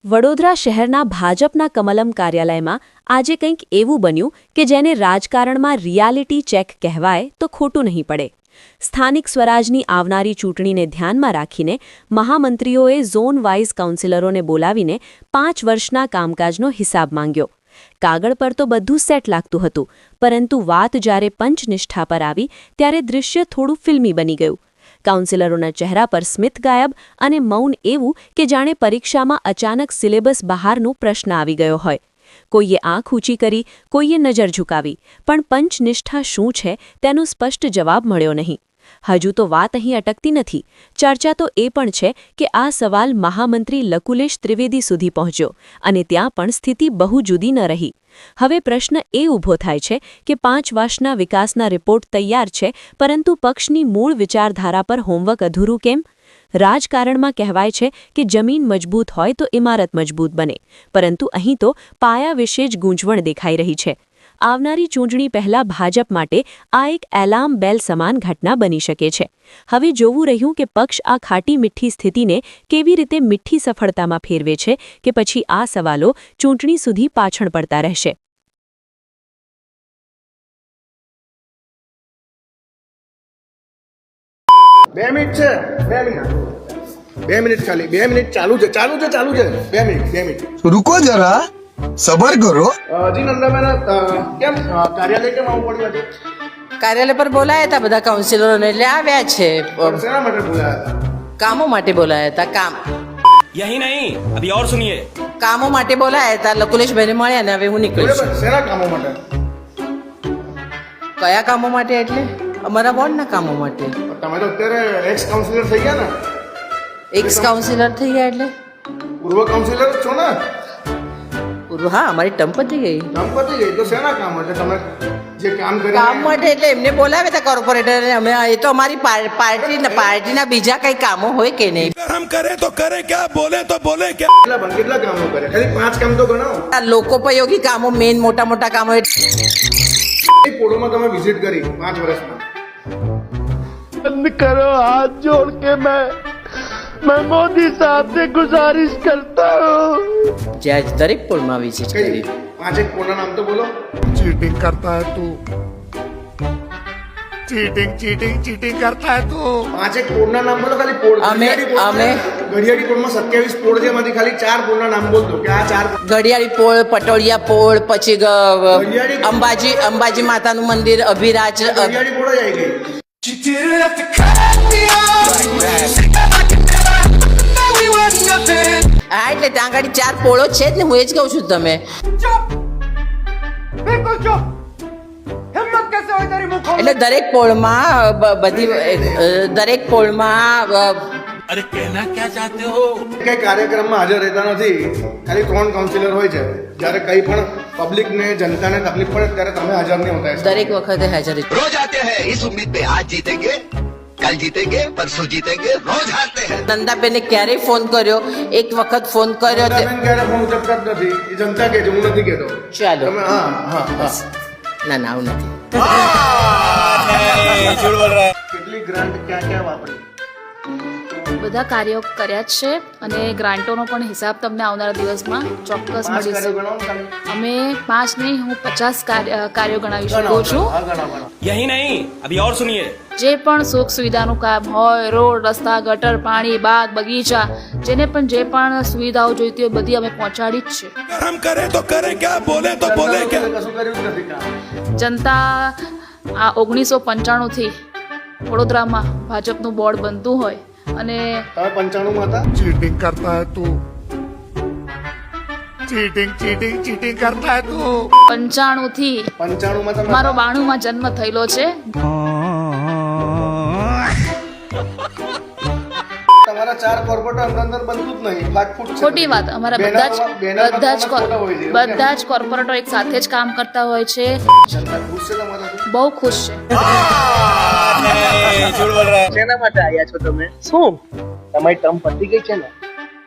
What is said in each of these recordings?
વડોદરા શહેરના ભાજપના કમલમ કાર્યાલયમાં આજે કંઈક એવું બન્યું કે જેને રાજકારણમાં રિયાલિટી ચેક કહેવાય તો ખોટું નહીં પડે. સ્થાનિક સ્વરાજની આવનારી ચૂંટણીને ધ્યાનમાં રાખીને મહામંત્રીઓએ ઝોન વાઇઝ કાઉન્સિલરોને બોલાવીને 5 વર્ષના કામકાજનો હિસાબ માંગ્યો. કાગળ પર તો બધું સેટ લાગતું હતું, પરંતુ વાત જ્યારે પંચનિષ્ઠા પર આવી ત્યારે દૃશ્ય થોડું ફિલ્મી બની ગયું. કાઉન્સિલરોના ચહેરા પર સ્મિત ગાયબ અને મૌન એવું કે જાણે પરીક્ષામાં અચાનક સિલેબસ બહારનો પ્રશ્ન આવી ગયો હોય. કોઈએ આંખ ઊંચી કરી, કોઈએ નજર ઝુકાવી, પણ પંચનિષ્ઠા શું છે તેનો સ્પષ્ટ જવાબ મળ્યો નહીં. હજુ તો વાત અહીં અટકતી નથી. ચર્ચા તો એ પણ છે કે આ સવાલ મહામંત્રી લકુલેશ ત્રિવેદી સુધી પહોંચ્યો અને ત્યાં પણ સ્થિતિ બહુ જુદી ન રહી. હવે પ્રશ્ન એ ઊભો થાય છે કે 5 વર્ષના વિકાસના રિપોર્ટ તૈયાર છે, પરંતુ પક્ષની મૂળ વિચારધારા પર હોમવર્ક અધૂરું કેમ? રાજકારણમાં કહેવાય છે કે જમીન મજબૂત હોય તો ઇમારત મજબૂત બને, પરંતુ અહીં તો પાયા વિશે જ ગૂંચવણ દેખાઈ રહી છે. આવનારી ચૂંટણી પહેલા ભાજપ માટે આ એક એલાર્મ બેલ સમાન ઘટના બની શકે છે. હવે જોવું રહ્યું કે પક્ષ આ ખાટી મીઠી સ્થિતિને કેવી રીતે મીઠી સફળતામાં ફેરવે છે કે પછી આ સવાલો ચૂંટણી સુધી પાછળ પડતા રહેશે. બે મિનિટ ખાલી 2 મિનિટ ચાલુ છે 2 મિનિટ रुको जरा सबर करो. જી નંદાબેન, કેમ કાર્યાલય કેમ આવવું પડ્યું આજે? કાર્યાલય પર બોલાયા હતા બધા કાઉન્સિલરોને, એટલે આવ્યા છે. શેના માટે બોલાયા હતા? કામો માટે બોલાયા હતા. કામ यही नहीं, अभी और सुनिए. કામો માટે બોલાયા હતા. લકુલેશભાઈને મળ્યા ને હવે હું નીકળું છું. બરાબર, શેના કામો માટે? કયા કામો માટે? એટલે અમારા વોર્ડના કામો માટે. તમે તો અત્યારે એક્સ કાઉન્સિલર થઈ ગયા ને? એક્સ કાઉન્સિલર થઈ ગયા એટલે પૂર્વ કાઉન્સિલર જ છો ને? હા, અમારી ટર્મ પતી ગઈ. દંપતિ ગઈ તો શેના કામ માટે તમે જે કામ કરી? કામ માટે એટલે એમને બોલાવ્યા હતા કોર્પોરેટરને. અમે એ તો અમારી પાર્ટીના બીજા કઈ કામો હોય કે નહીં. हम करे तो करे क्या, बोले तो बोले क्या. કેટલા કામો કરે? ખાલી 5 કામ તો ગણાવો. આ લોકોપયોગી કામો, મેઇન મોટા મોટા કામો. એ પોળોમાં તમે વિઝિટ કરી 5 વર્ષમાં? बंद करो, हाथ जोड़ के मैं मोदी साहब से गुजारिश करता हूँ. જ્યાં દરેક પોળમાં વિઝિટ કઈ કરી. 5 પોળના નામ તો બોલો. चीटिंग करता है तू. चीटिंग करता है तू. 5 પોળના નામ બોલો. ખાલી પોળ ઘડિયાળી પોળમાં 27 પોળ છે, એમાંથી ખાલી 4 પોળના નામ બોલતો કે આ 4. ઘડિયાળી પોળ, પટોળિયા પોળ, પછી અંબાજી માતાનું મંદિર, અભિરાજ. ઘડિયાળી પોળ જ આવી ગઈ. હા, એટલે ત્યાં આગળ 4 પોળો છે જ ને. હું એ જ કહું છું. તમે એટલે દરેક પોળમાં દરેક પોળમાં अरे कहना क्या चाहते हो. કઈ કાર્યક્રમમાં હાજર રહેતા નથી. ખાલી 3 કાઉન્સિલર હોય છે. જ્યારે કઈ પણ પબ્લિકને, જનતાને તકલીફ પડે ત્યારે તમે હાજર નહીં હોતા. દરેક વખતે હાજર. रोज आते हैं इस उम्मीद पे आज जीतेंगे, कल जीतेंगे, परसों जीतेंगे, रोज हारते हैं. નંદાબેને ક્યારેય ફોન કર્યો? એક વખત ફોન કર્યો. બેન ક્યારે ફોન ઉચકતા જ નથી. એ જનતા કહે છે, હું નથી કહેતો. ચાલો. તમે હા. ના, આવું નથી. કેટલી ગ્રાન્ટ ક્યાં વાપરી? બધા કાર્યો કર્યા જ છે અને ગ્રાન્ટોનો પણ હિસાબ તમને આવનારા દિવસમાં ચોક્કસ મળી જશે. અમે 5 નહીં, હું 50 કાર્યો ગણાવી શકું છું. यही नहीं, अभी और सुनिए. જે પણ સુખ સુવિધાનું કામ હોય, રોડ, રસ્તા, ગટર, પાણી, બાગ, બગીચા, જે પણ સુવિધાઓ જોઈતી હોય બધી અમે પહોંચાડી જ છે. हम करे तो करे क्या, बोले तो बोले क्या. કશું કર્યું જ નથી કામ. જનતા આ 1995 થી વડોદરામાં ભાજપનું બોર્ડ બનતું હોય અને તમે 95 માં હતા? चीटिंग करता है तू. चीटिंग करता है तू. 95 થી 95 માં તમે મારો 92 માં જન્મ થયેલો છે. તમારા 4 કોર્પોરેટર અંદર બનતું જ નહીં. ફાટફૂટ છે. ખોટી વાત. અમારા બધા જ કોર્પોરેટર એક સાથે જ કામ કરતા હોય છે. જનતા ખુશ છે તમારાથી? બહુ ખુશ છે. શેના માટે આવ્યા છો તમે? શું તમારી ટર્મ પતી ગઈ છે ને?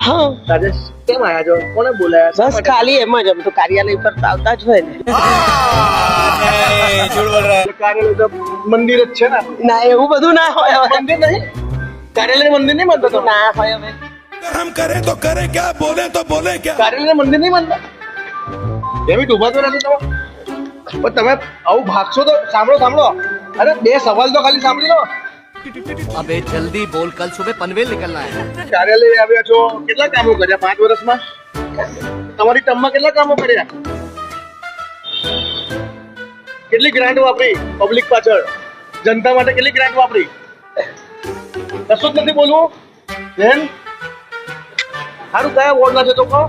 હા. આજે કેમ આવ્યા છો? કોને બોલાયા? બસ ખાલી એમ જ. અમે તો કાર્યાલય પર આવતા જ હોય ને. કાર્યાલય તો મંદિર જ છે ને. ના, એવું બધું ના હોય. મંદિર નહીં, કાર્યાલય મંદિર નહીં બનતો. ના હોય. હવે अगर हम करें तो करें क्या, बोले तो बोले क्या. કાર્યાલય મંદિર નહીં માનતા એવી ઉભા તો રહેશો તમે પણ તમે આવું ભાગશો તો સાંભળો અરે બે સવાલ તો ખાલી સાંભળી લો अबे जल्दी बोल, कल सुबह पनवेल निकलना है. કાર્યાલય આવ્યા છો કેટલા કામો કર્યા 5 વર્ષમાં તમારી ટર્મમાં કેટલા કામો કર્યા કેટલી ગ્રાન્ટ વાપરી પબ્લિક પાછળ જનતા માટે કેટલી ગ્રાન્ટ વાપરી કશું જ નથી બોલવું બેન સારું કયા વોર્ડના છે તો કહો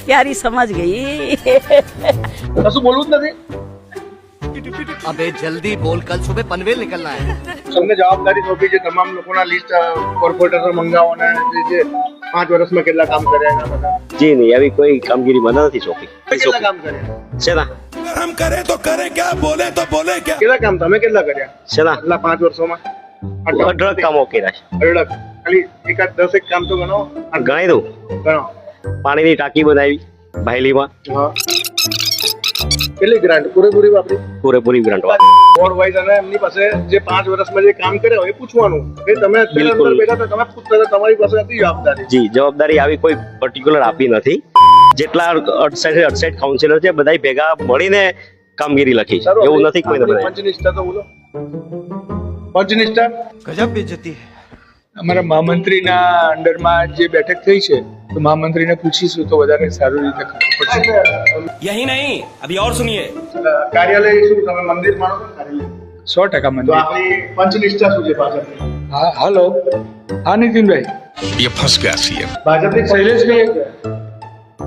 પ્યારી સમજ ગઈ કશું બોલવું જ નથી अबे जल्दी बोल, कल सुबह पनवेल निकलना है. તમને જવાબદારી સોંપી છે તમામ લોકોના લિસ્ટ કોર્પોરેટર મંગાવવાના જે 5 વર્ષમાં કેટલા કામ કર્યા એના બધા જી નહીં આવી કોઈ કામગીરી મને નથી સોંપી કેટલા કામ કર્યા શેના अगर हम करें तो करें क्या, बोले तो बोले क्या. કેટલા કામ તમે કેટલા કર્યા શેના એટલા 5 વર્ષોમાં અઢળક કામો કર્યા છે અઢળક ખાલી એકાદ 10 એક કામ તો ગણો ગણાઈ દઉં ગણો પાણીની ટાંકી બનાવી ભાયલીમાં હા કેટલી ગ્રાન્ટ પૂરેપૂરી વાપરી પૂરેપૂરી ગ્રાન્ટ વોર્ડ વાઇઝ અને એમની પાસે જે 5 વર્ષમાં જે કામ કર્યા હોય એ પૂછવાનું કે તમે અત્યારે બિલકુલ. અંદર બેઠા તો તમે પૂછતા હતા, તમારી પાસે હતી જવાબદારી જી જવાબદારી આવી કોઈ પર્ટિક્યુલર આપી નથી જેટલા 68 કાઉન્સિલર છે બધા ભેગા મળીને કામગીરી લખી છે એવું નથી કોઈને બનાવી પંચનિષ્ઠા તો બોલો પંચનિષ્ઠા गजब बेइज्जती है. અમારા મહામંત્રીના અંડરમાં જે બેઠક થઈ છે તો મહામંત્રીને પૂછીશું તો વધારે સારું રીતે ખબર પડશે यही नहीं, अभी और सुनिए. કાર્યાલય શું તમે મંદિર માનો છો કાર્યાલય 100% તો મંદિર આપણી પંચનિષ્ઠા શું છે ભાજપની હા હલો હા નીતિનભાઈ ये फंस गया सीएम. ભાજપની શૈલેષભાઈ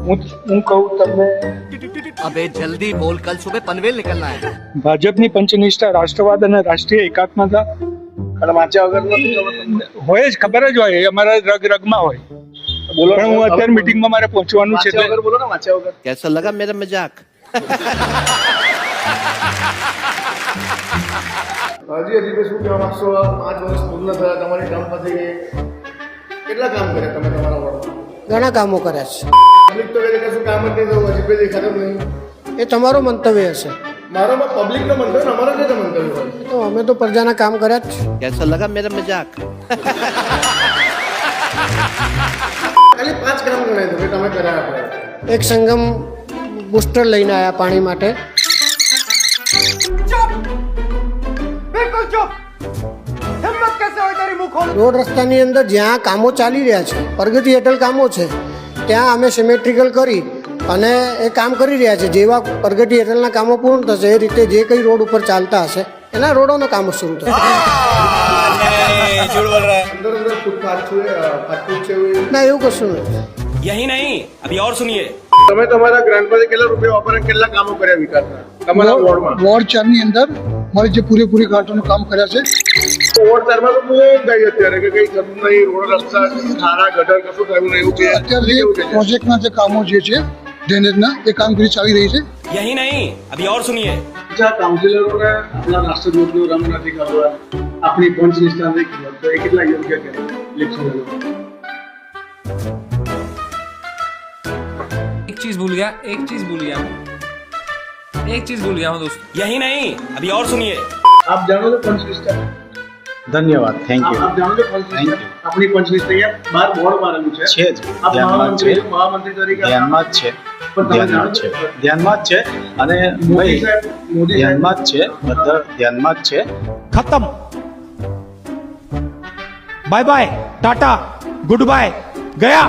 હું કહું તમને अबे जल्दी बोल, कल सुबह पनवेल निकलना है. ભાજપની પંચનિષ્ઠા રાષ્ટ્રવાદ અને રાષ્ટ્રીય એકાત્મતા અને વાંચ્યા વગર નથી ખબર તમને? હોય જ ખબર જ હોય એ અમારા રગમાં હોય બોલો પણ હું અત્યારે મીટિંગમાં મારે પહોંચવાનું છે વાંચ્યા વગર બોલો ને વાંચ્યા વગર कैसा लगा मेरा मजाक? હજી શું કહેવા માંગશો 5 વર્ષ પૂર્ણ થયા તમારી ટર્મ પતી ગઈ કેટલા કામ કર્યા તમે તમારા વોર્ડમાં ઘણા કામો કર્યા છે પબ્લિક તો કહે છે કે શું કામ જ નહીં થયું હજી કોઈ દેખાતું જ નહીં એ તમારું મંતવ્ય હશે મારામાં પબ્લિકનો મંતવ્ય ને અમારા જે મંતવ્ય હોય તો અમે તો પ્રજાના કામ કર્યા જ છે कैसा लगा मेरा मजाक? ખાલી 5 કામ ગણાય તો કે તમે કર્યા આપણે એક સંગમ બુસ્ટર લઈને આવ્યા પાણી માટે રોડ રસ્તાની અંદર જ્યાં કામો ચાલી રહ્યા છે પ્રગતિ હેઠળ કામો છે ત્યાં અમે સિમેટ્રિકલ કરી અને એ કામ કરી રહ્યા છે જેવા પ્રગતિ હેઠળના કામો પૂર્ણ થશે એ રીતે જે કંઈ રોડ ઉપર ચાલતા હશે એના રોડોના કામો શરૂ થશે અંદર ફૂટપાથ છે એવું ના એવું કશું નથી यही नहीं, अभी और सुनिए. તમે તમારા ગ્રાન્ટમાંથી કેટલા રૂપિયા વાપરે કેટલા કામો કર્યા વિકાસના તમારા વોર્ડમાં વોર્ડ 4 ની અંદર મારી જે પૂરેપૂરી ઘાટોનું કામ કર્યા છે વોર્ડ 4 માં તો બહુ થાય અત્યારે કે કઈ થતું નહીં રોડ રસ્તા ખાડા ગટર કશું થયું નહીં એવું કે અત્યારે જે પ્રોજેક્ટના જે કામો જે છે ડ્રેનેજના એ કામગીરી ચાલી રહી છે यही नहीं, अभी और सुनिए. બીજા કાઉન્સિલરોને આપણા રાષ્ટ્રધ્વજનો રંગ નથી કરવા આપણી પંચનિષ્ઠા નથી ખબર તો એ કેટલા યોગ્ય કહેવાય લેખો एक चीज भूल गया मैं दोस्त. यही नहीं, अभी और सुनिए. આપ જાણો છો પંચનિષ્ઠા ધન્યવાદ થેન્ક આપ જાણો છો પંચનિષ્ઠા આપણી પંચનિષ્ઠા અહીંયા 12 બોર્ડ મારેલું છે છે જ આપ મહામંત્રી તરીકે ધ્યાનમાં જ છે ધ્યાનમાં જ છે અને મોદી સાહેબ ધ્યાનમાં જ છે બધા ધ્યાનમાં જ છે खत्म. Bye bye, ta-ta, good bye, गया.